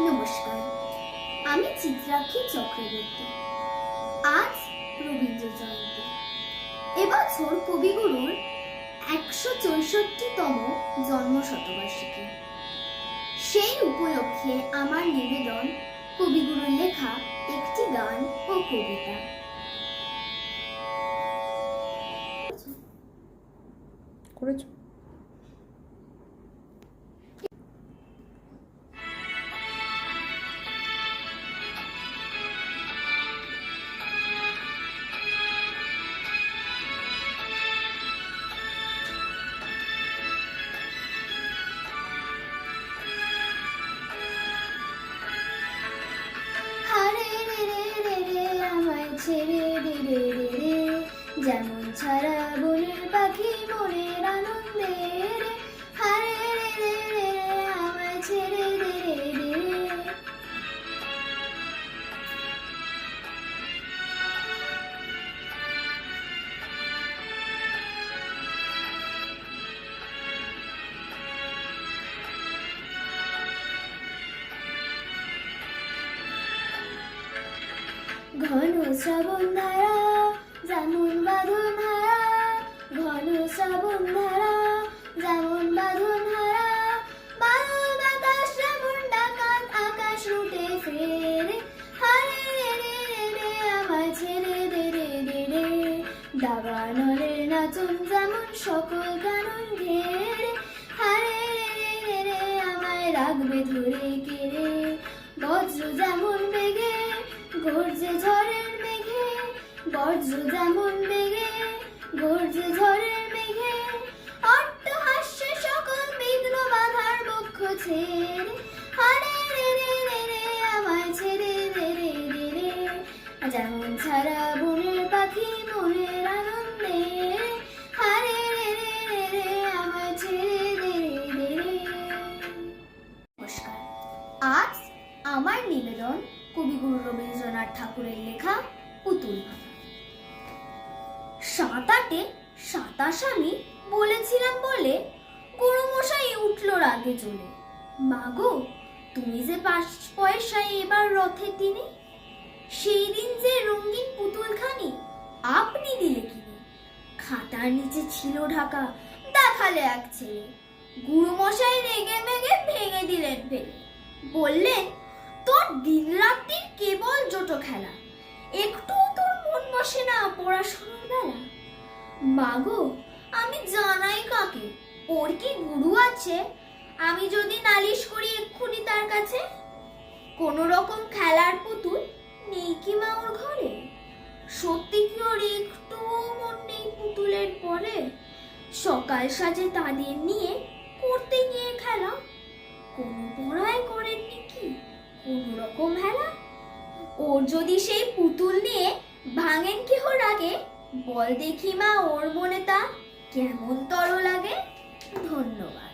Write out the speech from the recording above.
নমস্কার, আমি চিত্রাক্ষী চক্রবর্তী। আজ রবীন্দ্র জয়ন্তী। এবছর কবিগুরুর ১৬৪তম জন্ম শতবার্ষিকী। সেই উপলক্ষে আমার নিবেদন কবিগুরুর লেখা একটি গান ও কবিতা। করেছো? ছেড়ে দে রে রে রে, যেমন ছাড়া বনের পাখি মনের আনন্দে রে। হারে রে রে রে আমায় ছেড়ে দে রে রে রে। ঘন শ্রাবণ ধারা যেমন বাঁধন হারা, ঘন শ্রাবণ ধারা যেমন বাঁধন হারা, বাদল বাতাস যেমন ডাকাত আকাশ রুটে ফেরে। হারে রে রে রে রে আমায় ছেড়ে দে রে রে রে, দাবানলের নাচন যেমন সকল কানন ঘেরে। হারে রে রে রে রে আমায় রাখবে ধরে কেড়ে, বজ্র যেমন বেগে গর্জে ঝড়ের মেঘে, বজ্র যেমন বেগে গর্জে ঝড়ের মেঘে, অট্টহাস্যে সকল বিঘ্ন বাধার বক্ষ ছেড়ে। হারে রে রে রে রে আমায় ছেড়ে দে রে রে রে, যেমন ছাড়া বনের পাখি মনের আনন্দে। হারে রে রে রে রে আমায় ছেড়ে দে রে রে রে। নমস্কার, আজ আমার নিবেদন কবিগুরু রবীন্দ্রনাথ ঠাকুরের লেখা পুতুল ভাঙা। সাঁতারে ২৭ আমি বলেছিলাম বলে গুরুমশাই উঠল রাগে চলে। মাগো, তুমি যে ৫ পয়সায় এবার রথের দিনে, সেই দিন যে রঙিন পুতুলখানি আপনি দিলে কিনে। খাতার নিচে ছিল ঢাকা, দেখালে এক ছেলে। গুরুমশাই রেগে মেগে ভেঙে দিলেন ফেলে। বললেন, তোর দিন রাত্রির কেবল জোটো খেলা, একটু তোর মন বসে না পড়াশোনার বেলা। মাগো, আমি জানাই কাকে, ওর কি গুরু আছে? আমি যদি নালিশ করি এক্ষুনি তার কাছে। কোন রকম খেলার পুতুল নেই কি মা ওর ঘরে? সত্যি কি ওর একটু মন নেই পুতুলের পরে? সকাল সাজে তাদের নিয়ে করতে গিয়ে খেলা, কোনো পড়ায় করেননি কি কোন রকম হেলা? ওর যদি সেই পুতুল নিয়ে ভাঙেন কেহ রাগে, বল দেখি মা ওর মনে তা কেমন তর লাগে। ধন্যবাদ।